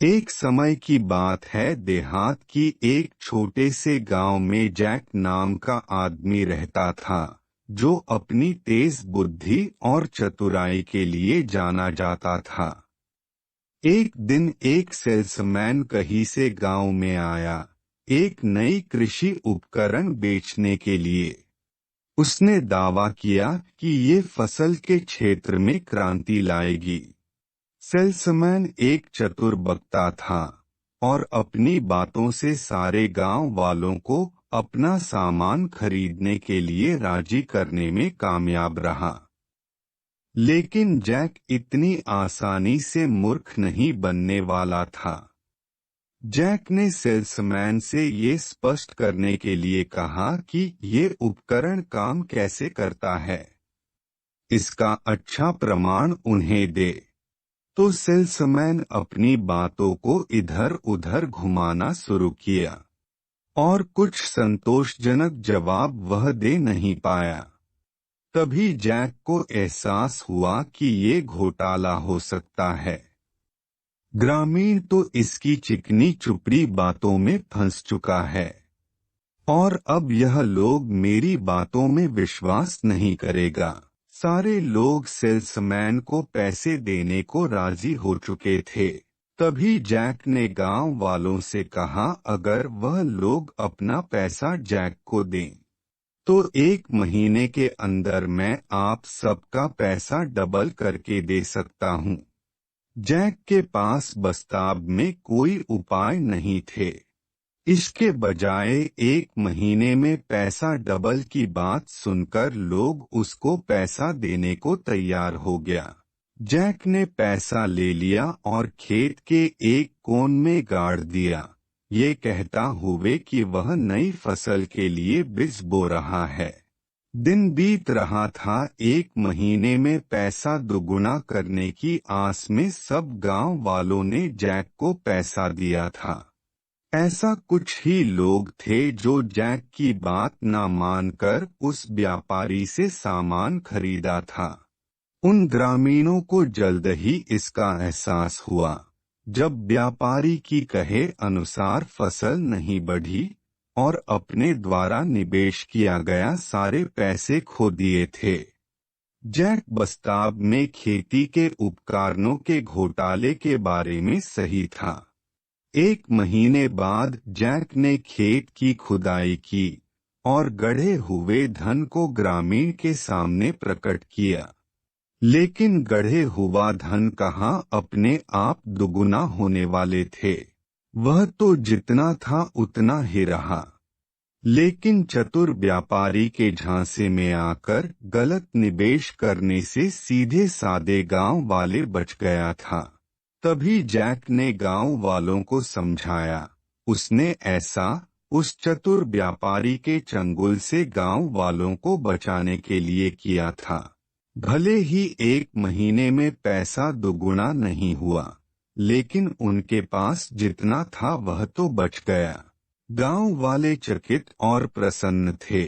एक समय की बात है, देहात की एक छोटे से गांव में जैक नाम का आदमी रहता था, जो अपनी तेज बुद्धि और चतुराई के लिए जाना जाता था। एक दिन एक सेल्समैन कहीं से गांव में आया, एक नई कृषि उपकरण बेचने के लिए। उसने दावा किया कि ये फसल के क्षेत्र में क्रांति लाएगी। सेल्समैन एक चतुर वक्ता था और अपनी बातों से सारे गांव वालों को अपना सामान खरीदने के लिए राजी करने में कामयाब रहा। लेकिन जैक इतनी आसानी से मूर्ख नहीं बनने वाला था। जैक ने सेल्समैन से ये स्पष्ट करने के लिए कहा कि ये उपकरण काम कैसे करता है, इसका अच्छा प्रमाण उन्हें दे। तो सेल्समैन अपनी बातों को इधर उधर घुमाना शुरू किया और कुछ संतोषजनक जवाब वह दे नहीं पाया। तभी जैक को एहसास हुआ कि ये घोटाला हो सकता है। ग्रामीण तो इसकी चिकनी चुपड़ी बातों में फंस चुका है और अब यह लोग मेरी बातों में विश्वास नहीं करेगा। सारे लोग सेल्समैन को पैसे देने को राजी हो चुके थे। तभी जैक ने गांव वालों से कहा, अगर वह लोग अपना पैसा जैक को दें तो 1 महीने के अंदर मैं आप सबका पैसा डबल करके दे सकता हूँ। जैक के पास वास्तव में कोई उपाय नहीं थे। इसके बजाय 1 महीने में पैसा डबल की बात सुनकर लोग उसको पैसा देने को तैयार हो गया। जैक ने पैसा ले लिया और खेत के एक कोन में गाड़ दिया, ये कहता हुए कि वह नई फसल के लिए बीज बो रहा है। दिन बीत रहा था। 1 महीने में पैसा दुगुना करने की आस में सब गांव वालों ने जैक को पैसा दिया था। ऐसा कुछ ही लोग थे जो जैक की बात न मानकर उस व्यापारी से सामान खरीदा था। उन ग्रामीणों को जल्द ही इसका एहसास हुआ। जब व्यापारी की कहे अनुसार फसल नहीं बढ़ी और अपने द्वारा निवेश किया गया सारे पैसे खो दिए थे। जैक वास्तव में खेती के उपकरणों के घोटाले के बारे में सही था। 1 महीने बाद जैक ने खेत की खुदाई की और गढ़े हुए धन को ग्रामीण के सामने प्रकट किया। लेकिन गढ़े हुआ धन कहाँ अपने आप दुगुना होने वाले थे। वह तो जितना था उतना ही रहा। लेकिन चतुर व्यापारी के झांसे में आकर गलत निवेश करने से सीधे सादे गांव वाले बच गया था। तभी जैक ने गांव वालों को समझाया। उसने ऐसा उस चतुर व्यापारी के चंगुल से गांव वालों को बचाने के लिए किया था। भले ही 1 महीने में पैसा दुगुना नहीं हुआ, लेकिन उनके पास जितना था वह तो बच गया। गांव वाले चकित और प्रसन्न थे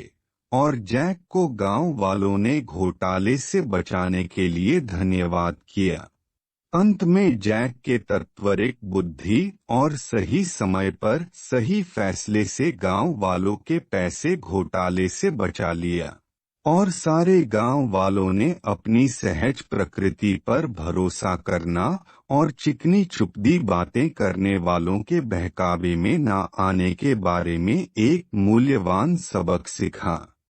और जैक को गांव वालों ने घोटाले से बचाने के लिए धन्यवाद किया। अंत में जैक के तत्वरिक बुद्धि और सही समय पर सही फैसले से गांव वालों के पैसे घोटाले से बचा लिया और सारे गांव वालों ने अपनी सहज प्रकृति पर भरोसा करना और चिकनी चुपड़ी बातें करने वालों के बहकावे में न आने के बारे में एक मूल्यवान सबक सीखा।